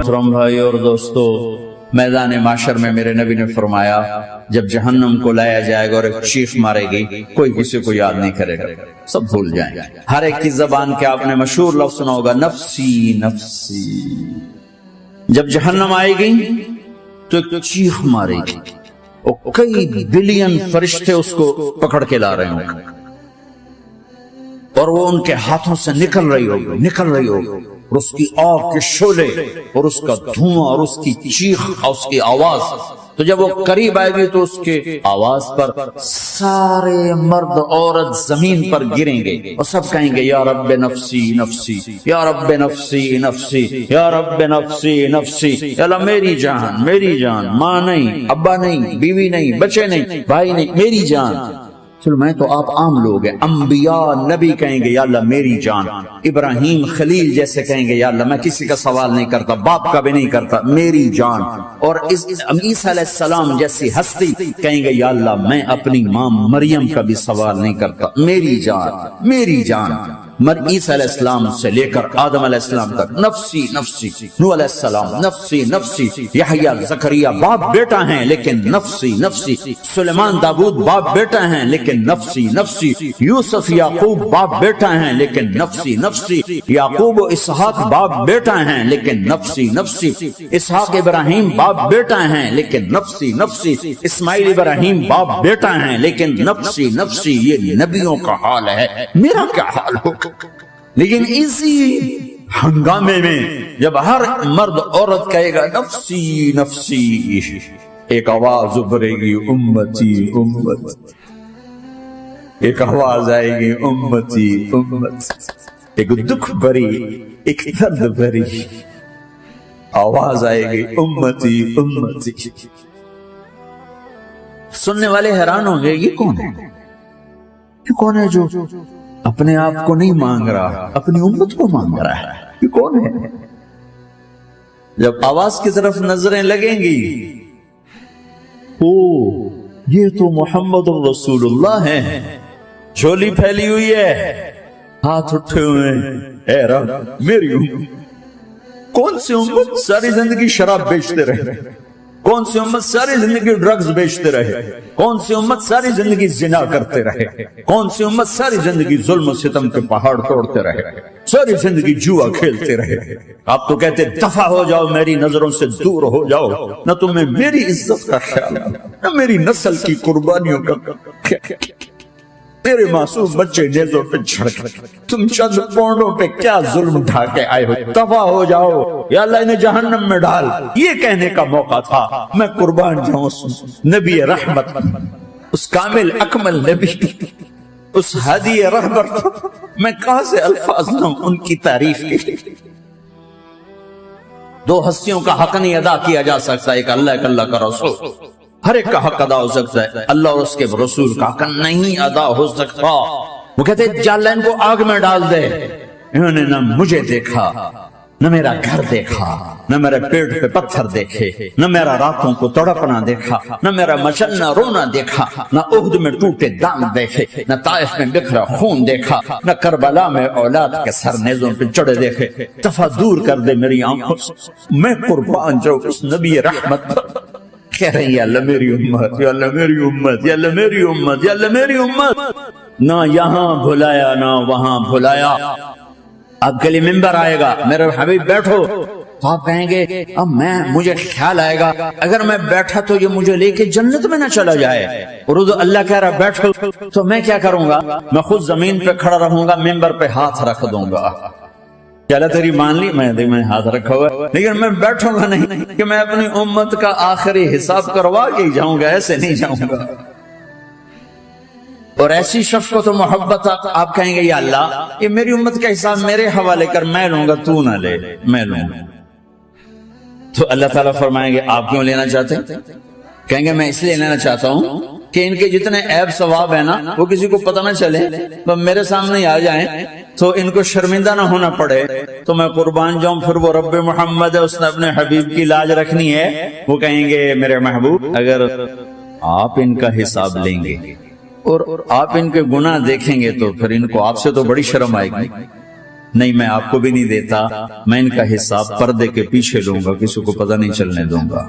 मोहतरम भाई और दोस्तों, मैदान माशर में मेरे नबी ने फरमाया जब जहन्नम को लाया जाएगा और एक चीख मारेगी, कोई किसी को याद नहीं करेगा, सब भूल जाएंगे। हर एक की जबान के आपने मशहूर लफ्ज सुना होगा, नफ्सी नफ्सी। जब जहन्नम आएगी तो एक चीख मारेगी और कई बिलियन फरिश्ते उसको पकड़ के ला रहे होंगे और वो उनके हाथों से निकल रही होगी और उसकी आग के शोले और उसका धुआं और उसकी चीख और उसकी आवाज। तो जब वो करीब आएगी तो उसके आवाज पर सारे मर्द औरत जमीन पर गिरेंगे और सब कहेंगे या रब्बे नफ्सी नफ्सी, या रब्बे नफ्सी नफ्सी, या रब्बे नफ्सी नफ्सी। या अल्लाह मेरी जान, माँ नहीं, अब्बा नहीं, बीवी नहीं, बच्चे नहीं, भाई नहीं, मेरी जान। चलो मैं तो आप आम लोग हैं, अंबिया नबी कहेंगे या अल्लाह मेरी जान। इब्राहिम खलील जैसे कहेंगे या अल्लाह मैं किसी का सवाल नहीं करता, बाप का भी नहीं करता, मेरी जान। और ईसा अलैहिस्सलाम जैसी हस्ती कहेंगे या अल्लाह मैं अपनी मां मरियम का भी सवाल नहीं करता, मेरी जान, मेरी जान। ईसा अलैहिस्सलाम से लेकर आदम अलैहिस्सलाम तक नफ्सी नफ्सी, नूह अलैहिस्सलाम नफ्सी नफ्सी, यहया ज़करिया बाप बेटा हैं लेकिन नफ्सी नफ्सी, सुलेमान दाऊद बाप बेटा हैं लेकिन नफ्सी नफ्सी, यूसुफ याकूब बाप बेटा हैं लेकिन नफ्सी नफ्सी, याकूब इसहाक बाप बेटा हैं लेकिन नफ्सी नफ्सी, इसहाक इब्राहिम बाप बेटा हैं लेकिन नफ्सी नफ्सी, इस्माइल इब्राहिम बाप बेटा हैं लेकिन नफ्सी नफ्सी। ये नबियों का हाल है, मेरा क्या हाल होगा? लेकिन इसी हंगामे में जब हर मर्द औरत कहेगा नफ्सी नफ्सी, एक आवाज उभरेगी उम्मती उम्मती, एक आवाज आएगी उम्मती उम्मती, एक दुख भरी, एक दर्द भरी आवाज आएगी उम्मती उम्मती। सुनने वाले हैरान होंगे ये कौन है, ये कौन है जो अपने आप को नहीं मांग रहा, अपनी उम्मत को मांग रहा है, ये कौन है? जब आवाज की तरफ नजरें लगेंगी, ओ ये तो मोहम्मद रसूलुल्लाह है, झोली फैली हुई है, हाथ उठे हुए हैं, ऐ रब मेरी उम्मत। कौन सी उम्मत सारी जिंदगी शराब बेचते रहे, कौन सी उम्मत सारी जिंदगी ड्रग्स बेचते रहे, कौन सी उम्मत सारी जिंदगी जिना करते रहे, कौन सी उम्मत सारी जिंदगी जुल्म सितम के पहाड़ तोड़ते रहे, सारी जिंदगी जुआ खेलते रहे। आप तो कहते दफा हो जाओ, मेरी नजरों से दूर हो जाओ, न तुम्हें मेरी इज्जत का ख्याल, न मेरी नस्ल की कुर्बानियों का, मेरे मासूम बच्चे नेज़ों पे झड़क, तुम चंद पौंडों पे क्या जुल्म ढा के आए हो, दफा हो जाओ या अल्लाह इन्हें जहन्नम में डाल। ये कहने का मौका था, मैं कुर्बान जाऊं नबी रहमत, उस कामिल अकमल नबी, उस हादी रहबर, मैं कहां से अल्फाज लूं उनकी तारीफ के लिए। दो हस्तियों का हक नहीं अदा किया जा सकता, एक अल्लाह, एक अल्लाह का रसूल। हर एक का हक अदा हो सकता है, अल्लाह और उसके रसूल का हक नहीं अदा हो सकता। वो कहते जाल इनको आग में डाल दे। इन्होंने न मुझे देखा, न मेरा घर देखा, न मेरे पेट पे पत्थर देखे, न मेरा रातों को तड़पना देखा, न मेरा मचलना रोना देखा, न उहद में टूटे दांत देखे, न ताइफ में बिखरा खून देखा, न करबला में औलाद के सर नेज़ों पे चढ़े देखे। दफा दूर कर दे मेरी आंखों से, मैं कुर्बान जाऊं उस नबी रहमत पर। कह रही है अल्लाह मेरी उम्मत, या अल्लाह मेरी उम्मत, या अल्लाह मेरी उम्मत, या अल्लाह मेरी उम्मत। ना यहाँ भुलाया ना वहां भुलाया। आपके लिए मिंबर आएगा, मेरे हबीब बैठो, तो आप कहेंगे अब मुझे ख्याल आएगा अगर मैं बैठा तो ये मुझे लेके जन्नत में ना चला जाए। और अल्लाह कह रहा बैठो, तो मैं क्या करूंगा? मैं खुद जमीन पे खड़ा रहूंगा, मिंबर पे हाथ रख दूंगा। चला तेरी मान ली, मैं हाथ रखा हुआ, लेकिन मैं बैठूंगा नहीं कि मैं अपनी उम्मत का आखिरी हिसाब करवा के जाऊंगा, ऐसे नहीं जाऊंगा। और ऐसी शफ़क़त और मोहब्बत आप कहेंगे या अल्लाह ये मेरी उम्मत का हिसाब मेरे हवाले कर, मैं लूंगा, तू ना ले, मैं लूंगा। तो अल्लाह ताला फरमाएंगे आप क्यों लेना चाहते हैं? कहेंगे मैं इसलिए लेना चाहता हूं कि इनके जितने ऐब सवाब है ना वो किसी को पता ना चले, तो मेरे सामने आ जाएं तो इनको शर्मिंदा ना होना पड़े, तो मैं कुर्बान जाऊं। फिर वो रब्बे मोहम्मद है, उसने अपने हबीब की लाज रखनी है। वो कहेंगे मेरे महबूब अगर आप इनका हिसाब लेंगे और आप इनके गुनाह देखेंगे तो फिर इनको आपसे तो बड़ी शर्म आएगी, نہیں میں آپ کو بھی نہیں دیتا، میں ان کا حساب پردے کے پیچھے لوں گا، کسی کو پتہ نہیں چلنے دوں گا۔